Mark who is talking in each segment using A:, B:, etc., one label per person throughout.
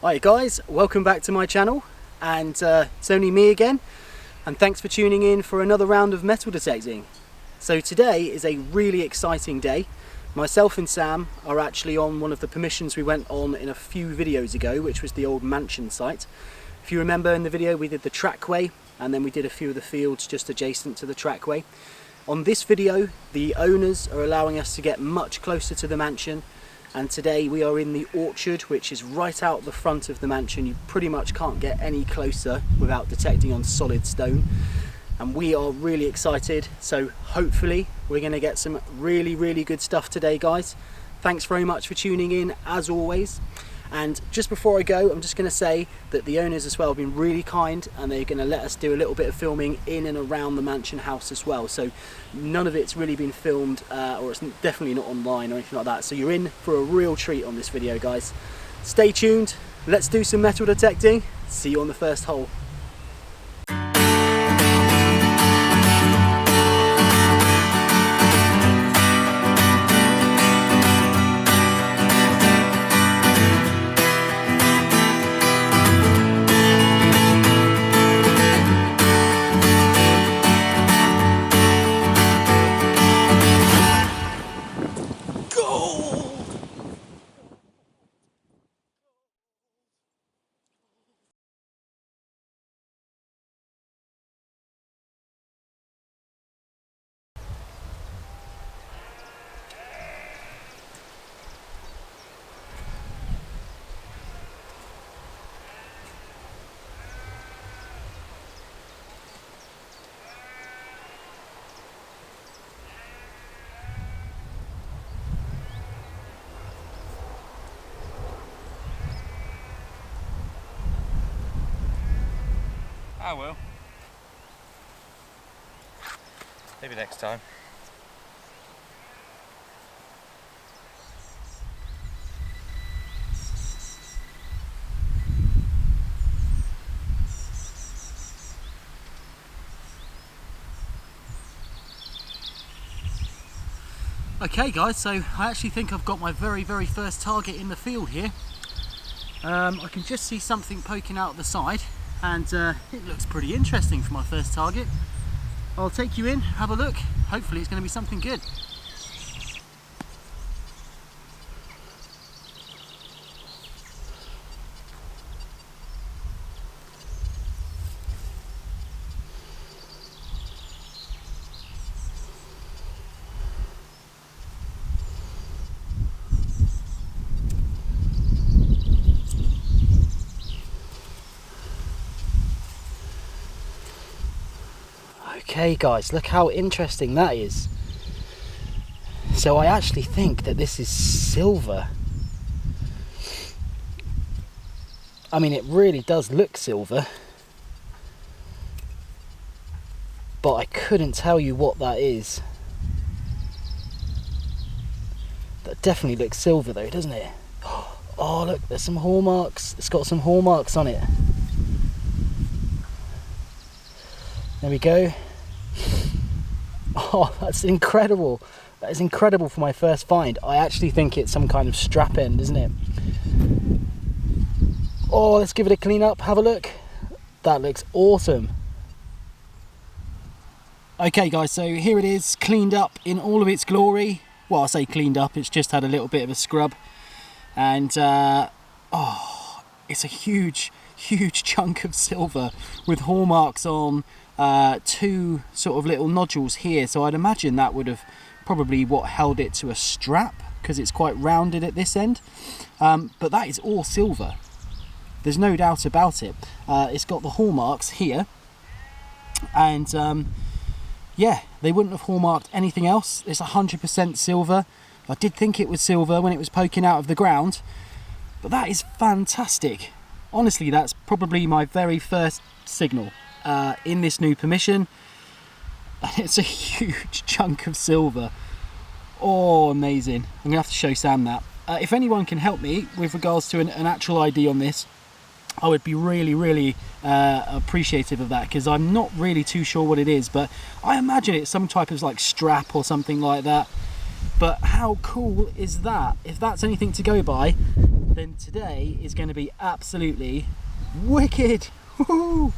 A: Hi guys, welcome back to my channel, and it's only me again, and thanks for tuning in for another round of metal detecting. So today is a really exciting day. Myself and Sam are actually on one of the permissions we went on in a few videos ago, which was the old mansion site. If you remember, in the video we did the trackway, and then we did a few of the fields just adjacent to the trackway. On this video, the owners are allowing us to get much closer to the mansion, and today we are in the orchard, which is right out the front of the mansion. You pretty much can't get any closer without detecting on solid stone, and we are really excited. So hopefully we're going to get some really good stuff today, guys. Thanks very much for tuning in as always. And just before I go, I'm just going to say that the owners as well have been really kind, and they're going to let us do a little bit of filming in and around the mansion house as well. So none of it's really been filmed, or it's definitely not online or anything like that. So you're in for a real treat on this video, guys. Stay tuned, let's do some metal detecting. See you on the first hole.
B: I will. Maybe next time.
A: Okay guys, so I actually think I've got my very first target in the field here. I can just see something poking out the side, and it looks pretty interesting for my first target. I'll take you in, have a look. Hopefully it's going to be something good. Okay guys, look how interesting that is. So I actually think that this is silver. I mean, it really does look silver, but I couldn't tell you what that is. That definitely looks silver though, doesn't it? Oh look, there's some hallmarks. It's got some hallmarks on it. There we go. Oh, that's incredible. That is incredible for my first find. I actually think it's some kind of strap end, isn't it? Oh, let's give it a clean up, have a look. That looks awesome. Okay guys, so here it is, cleaned up in all of its glory. Well, I say cleaned up, it's just had a little bit of a scrub. And, oh, it's a huge chunk of silver with hallmarks on two sort of little nodules here. So I'd imagine that would have probably what held it to a strap, because it's quite rounded at this end. But that is all silver. There's no doubt about it. It's got the hallmarks here, and yeah, they wouldn't have hallmarked anything else. It's 100% silver. I did think it was silver when it was poking out of the ground, but that is fantastic. Honestly, that's probably my very first signal in this new permission, and it's a huge chunk of silver. Oh, amazing. I'm gonna have to show Sam that. If anyone can help me with regards to an actual ID on this, I would be really appreciative of that, because I'm not really too sure what it is, but I imagine it's some type of like strap or something like that. But how cool is that? If that's anything to go by, then today is going to be absolutely wicked. Woo-hoo!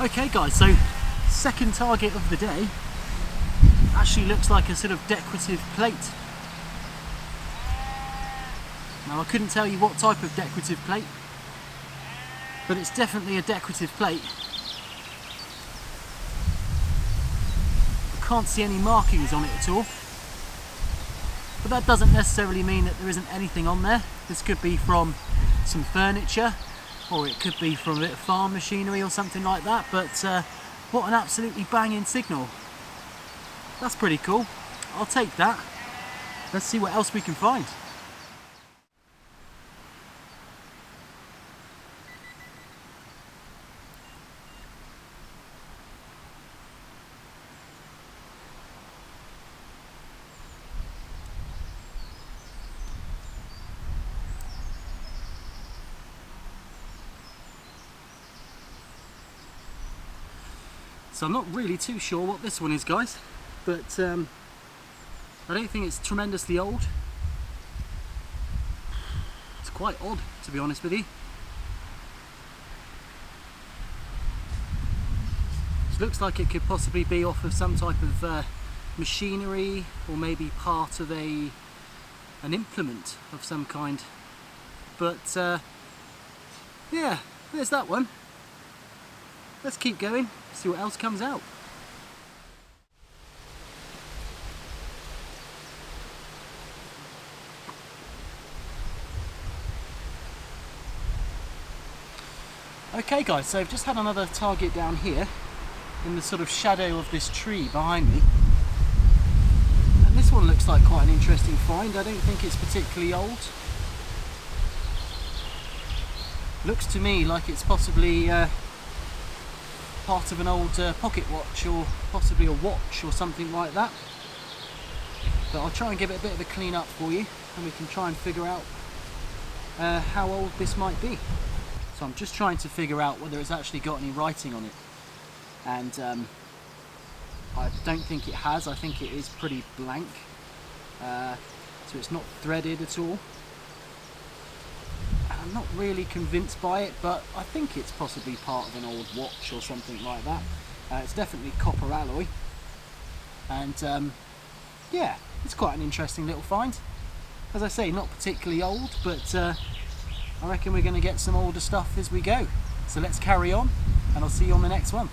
A: Okay guys, so second target of the day actually looks like a sort of decorative plate. Now I couldn't tell you what type of decorative plate, but it's definitely a decorative plate. I can't see any markings on it at all, but that doesn't necessarily mean that there isn't anything on there. This could be from some furniture, or it could be from a bit of farm machinery or something like that, but what an absolutely banging signal. That's pretty cool. I'll take that. Let's see what else we can find. So I'm not really too sure what this one is, guys, but I don't think it's tremendously old. It's quite odd, to be honest with you. It looks like it could possibly be off of some type of machinery, or maybe part of an implement of some kind. But yeah, there's that one. Let's keep going, see what else comes out. Okay guys, so I've just had another target down here in the sort of shadow of this tree behind me. And this one looks like quite an interesting find. I don't think it's particularly old. Looks to me like it's possibly part of an old pocket watch, or possibly a watch or something like that. But I'll try and give it a bit of a clean up for you, and we can try and figure out how old this might be. So I'm just trying to figure out whether it's actually got any writing on it, and I don't think it has. I think it is pretty blank, so it's not threaded at all. I'm not really convinced by it, but I think it's possibly part of an old watch or something like that. It's definitely copper alloy, and yeah, it's quite an interesting little find. As I say, not particularly old, but I reckon we're going to get some older stuff as we go. So let's carry on, and I'll see you on the next one.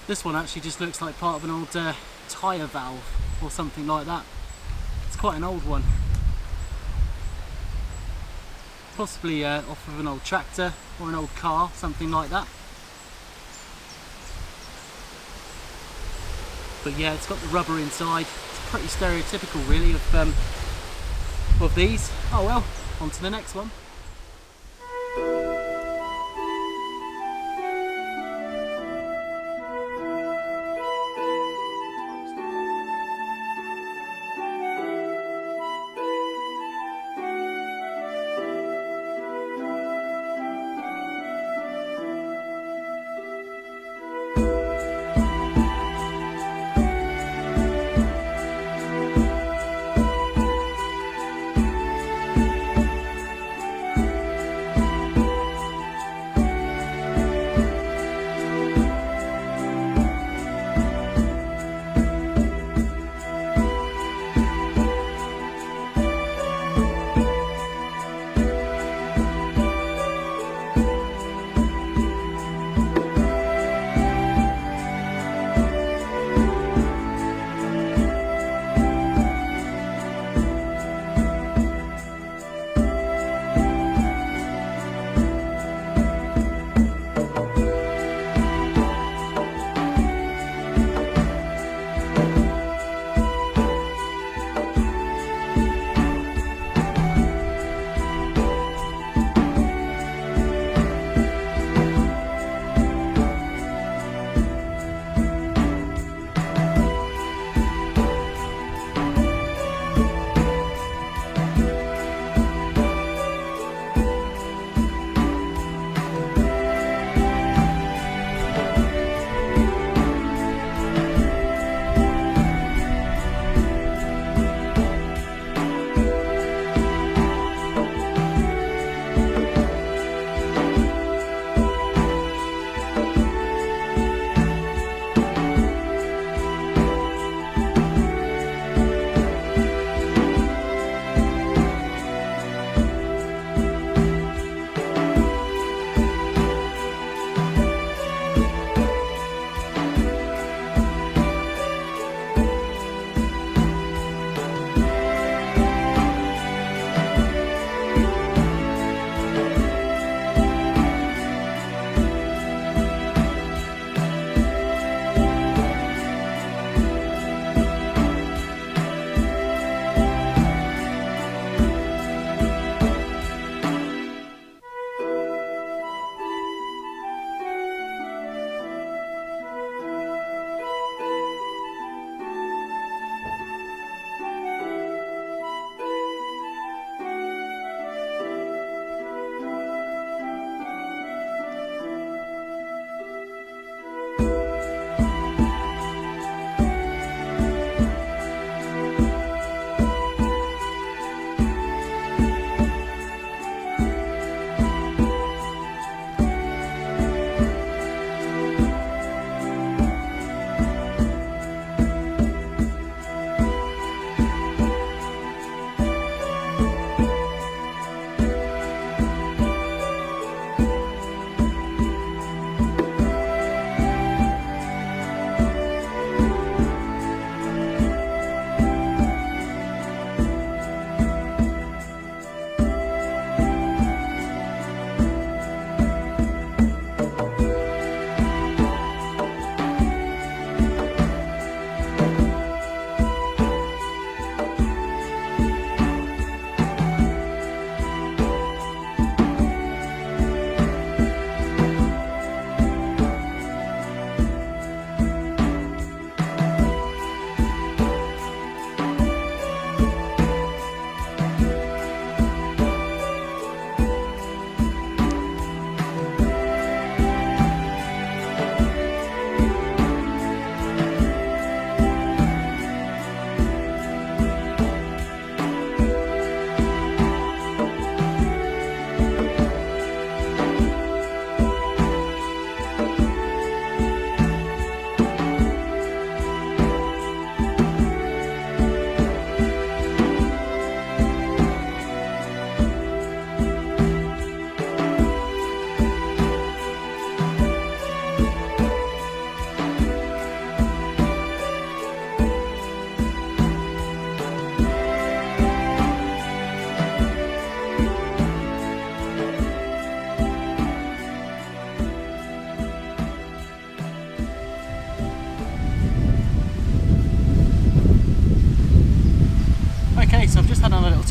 A: This one actually just looks like part of an old tyre valve or something like that. It's quite an old one. Possibly off of an old tractor or an old car, something like that. But yeah, it's got the rubber inside. It's pretty stereotypical really of these. Oh well, on to the next one.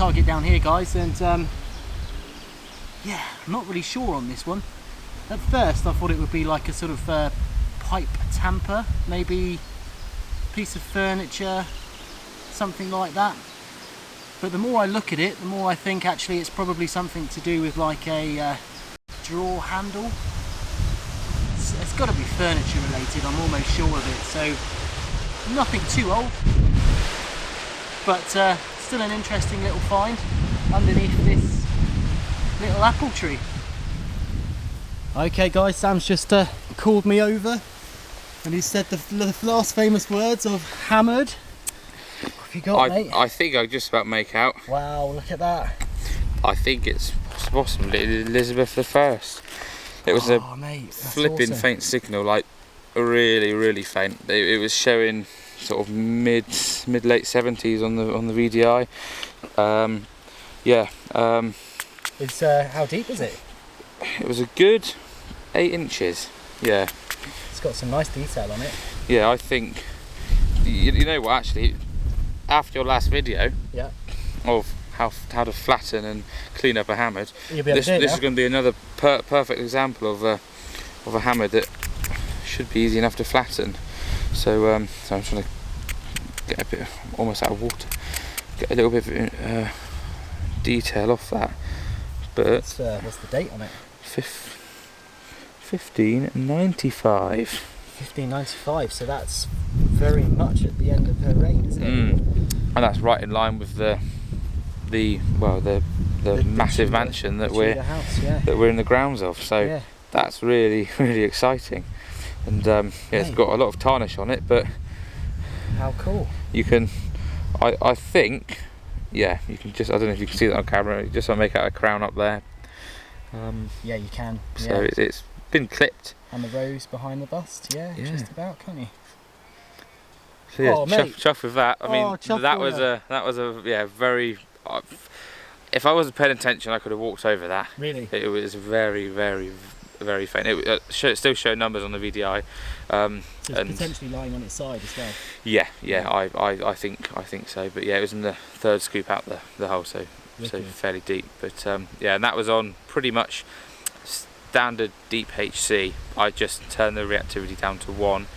A: target down here, guys, and yeah, I'm not really sure on this one. At first I thought it would be like a sort of pipe tamper, maybe piece of furniture, something like that. But the more I look at it, the more I think actually it's probably something to do with like a drawer handle. It's got to be furniture related, I'm almost sure of it. So nothing too old, but still an interesting little find underneath this little apple tree. Okay guys, Sam's just called me over and he said the last famous words of hammered. What have you got, mate?
B: I think I just about make out.
A: Wow, look at that.
B: I think it's possibly Elizabeth I. It was a
A: mate,
B: flipping
A: awesome.
B: faint signal, like really faint. It was showing sort of mid late 70s on the VDI.
A: It's how deep is it?
B: It was a good 8 inches. Yeah.
A: It's got some nice detail on it.
B: Yeah, I think. You know what? Actually, after your last video,
A: Yeah.
B: of how to flatten and clean up a hammered,
A: You'll be able to do it
B: this
A: now.
B: is going to be another perfect example of a hammered that should be easy enough to flatten. So so I'm trying to get a bit almost out of water, get a little bit of detail off that. But
A: What's the date on it?
B: 1595.
A: 1595. So that's very much at the end of her reign, isn't it?
B: And that's right in line with the massive
A: Tudor-
B: mansion that
A: the
B: we're
A: Tudor house, yeah.
B: that we're in the grounds of. So
A: Yeah.
B: that's really exciting, and yeah, it's
A: Mate.
B: got a lot of tarnish on it, but
A: How cool.
B: you can, I think, yeah, you can just, I don't know if you can see that on camera, you just make out a crown up there.
A: Yeah, you can.
B: So
A: Yeah.
B: it's been clipped.
A: And the rose behind the bust, yeah,
B: Yeah.
A: just about, can't you?
B: So yeah,
A: Oh, mate.
B: chuff with that. I mean,
A: chuff
B: that
A: for
B: was
A: ya.
B: yeah, very. If I wasn't paying attention, I could have walked over that.
A: Really?
B: It was very faint. It still showed numbers on the VDI.
A: So it's
B: and
A: potentially lying on its side as well.
B: yeah, I think so. But yeah, it was in the third scoop out the hole, so
A: Wicked.
B: fairly deep. But yeah, and that was on pretty much standard deep HC. I just turned the reactivity down to 1,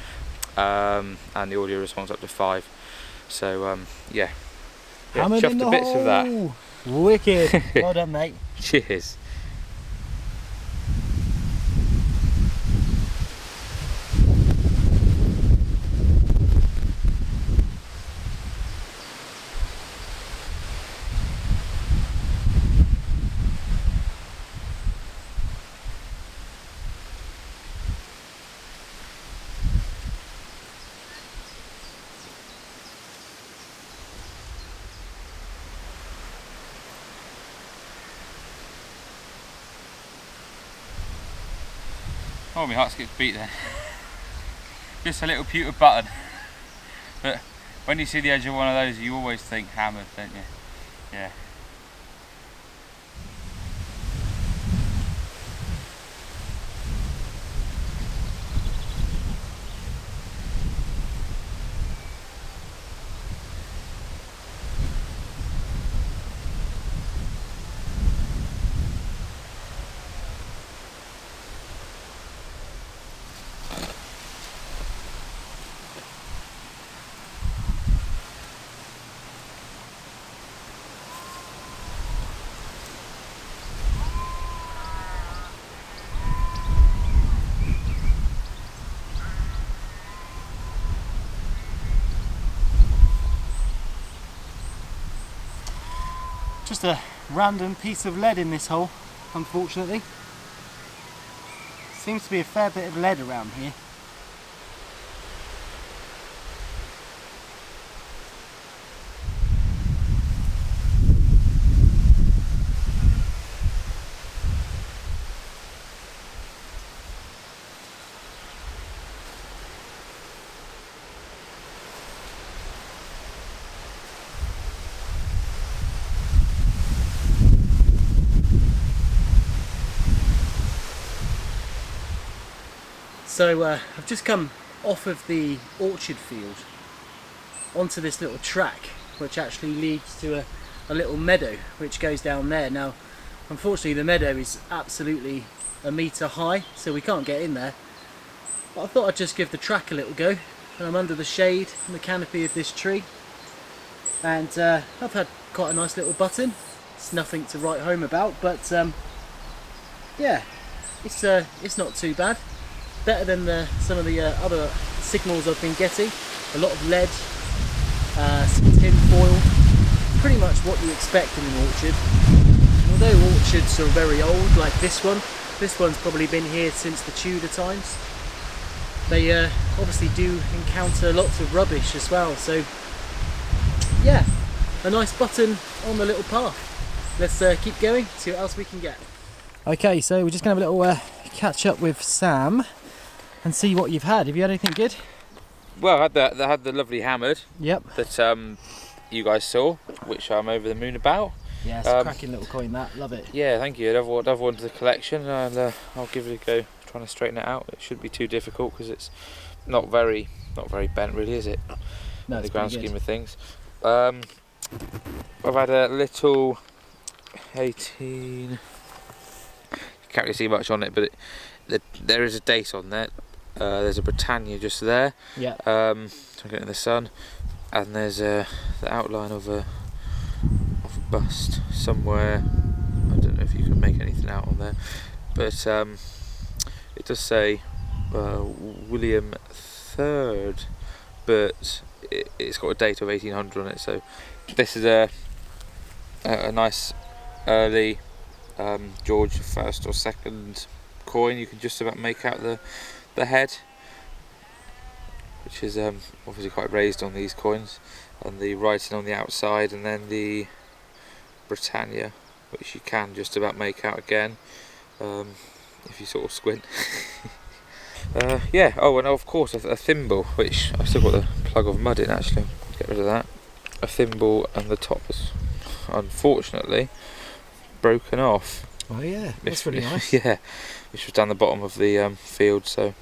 B: and the audio response up to 5. So yeah,
A: Hammered
B: chuffed
A: in
B: to
A: the
B: bits of that.
A: hole. Wicked. Well done, mate.
B: Cheers. Oh, my heart skipped a beat there. Just a little pewter button. But when you see the edge of one of those, you always think hammered, don't you? Yeah.
A: Just a random piece of lead in this hole, unfortunately. Seems to be a fair bit of lead around here. So I've just come off of the orchard field onto this little track which actually leads to a little meadow which goes down there. Now unfortunately the meadow is absolutely a metre high, so we can't get in there, but I thought I'd just give the track a little go. And I'm under the shade and the canopy of this tree, and I've had quite a nice little button. It's nothing to write home about, but yeah, it's not too bad. Better than some of the other signals I've been getting. A lot of lead, some tin foil, pretty much what you expect in an orchard. Although orchards are very old, like this one's probably been here since the Tudor times. They obviously do encounter lots of rubbish as well, so yeah, a nice button on the little path. Let's keep going, see what else we can get. Okay, so we're just going to have a little catch up with Sam and see what you've had. Have you had anything good?
B: Well, I had the lovely hammered.
A: Yep.
B: That you guys saw, which I'm over the moon about.
A: Yeah, it's a cracking little coin, that. Love it.
B: Yeah, thank you. Another one to the collection, and I'll give it a go. Trying to straighten it out. It shouldn't be too difficult because it's not very bent, really, is it?
A: No,
B: in the
A: it's
B: grand
A: pretty
B: scheme
A: good.
B: of things. I've had a little 18. You can't really see much on it, but there is a date on there. There's a Britannia just there.
A: Yeah.
B: So I'm getting in the sun, and there's the outline of a bust somewhere. I don't know if you can make anything out on there, but it does say William III, but it's got a date of 1800 on it. So this is a nice early George I or II coin. You can just about make out the head, which is obviously quite raised on these coins, and the writing on the outside, and then the Britannia, which you can just about make out again if you sort of squint. Yeah, oh, and of course a thimble, which I've still got the plug of mud in actually. Get rid of that. A thimble, and the top is unfortunately broken off.
A: Oh yeah, that's really nice.
B: Yeah, which was down the bottom of the field, so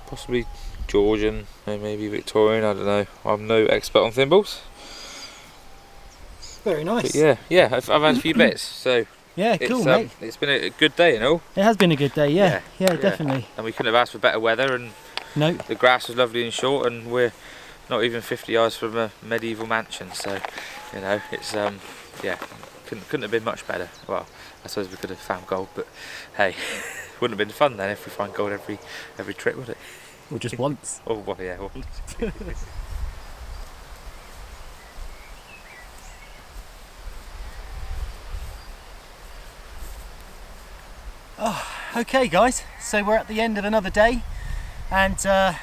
B: possibly Georgian, maybe Victorian, I don't know. I'm no expert on thimbles.
A: Very nice.
B: But yeah, I've had a few bits, so
A: yeah, cool, mate.
B: It's been a good day, you know.
A: It has been a good day, yeah, definitely.
B: And we couldn't have asked for better weather, and
A: no,
B: the grass was lovely and short, and we're not even 50 yards from a medieval mansion, so you know, it's yeah, couldn't have been much better. Well, I suppose we could have found gold, but hey, wouldn't have been fun then if we find gold every trip, would it?
A: or just once.
B: Oh well, yeah, once.
A: Okay guys, so we're at the end of another day, and yeah,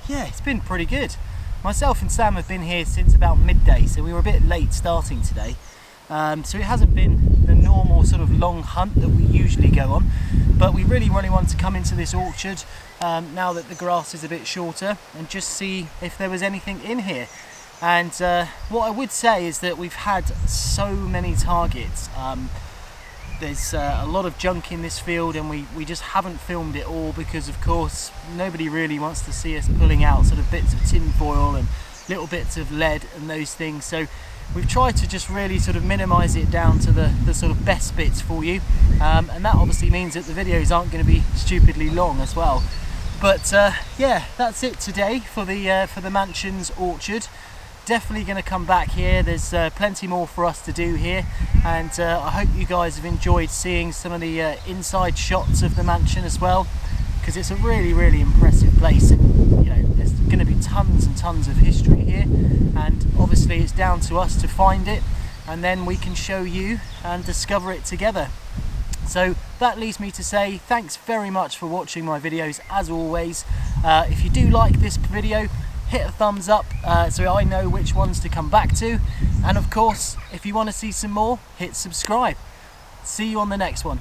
A: it's been pretty good. Myself and Sam have been here since about midday, so we were a bit late starting today, so it hasn't been the normal sort of long hunt that we usually go on, but we really want to come into this orchard now that the grass is a bit shorter and just see if there was anything in here. And what I would say is that we've had so many targets. There's a lot of junk in this field, and we just haven't filmed it all because of course nobody really wants to see us pulling out sort of bits of tin foil and little bits of lead and those things, so we've tried to just really sort of minimise it down to the sort of best bits for you, and that obviously means that the videos aren't going to be stupidly long as well. But yeah, that's it today for the mansion's orchard. Definitely going to come back here. There's plenty more for us to do here, and I hope you guys have enjoyed seeing some of the inside shots of the mansion as well, because it's a really impressive place, and you know, there's going to be tons and tons of history here, and obviously it's down to us to find it, and then we can show you and discover it together. So that leaves me to say thanks very much for watching my videos as always. If you do like this video, hit a thumbs up so I know which ones to come back to, and of course if you want to see some more, hit subscribe. See you on the next one.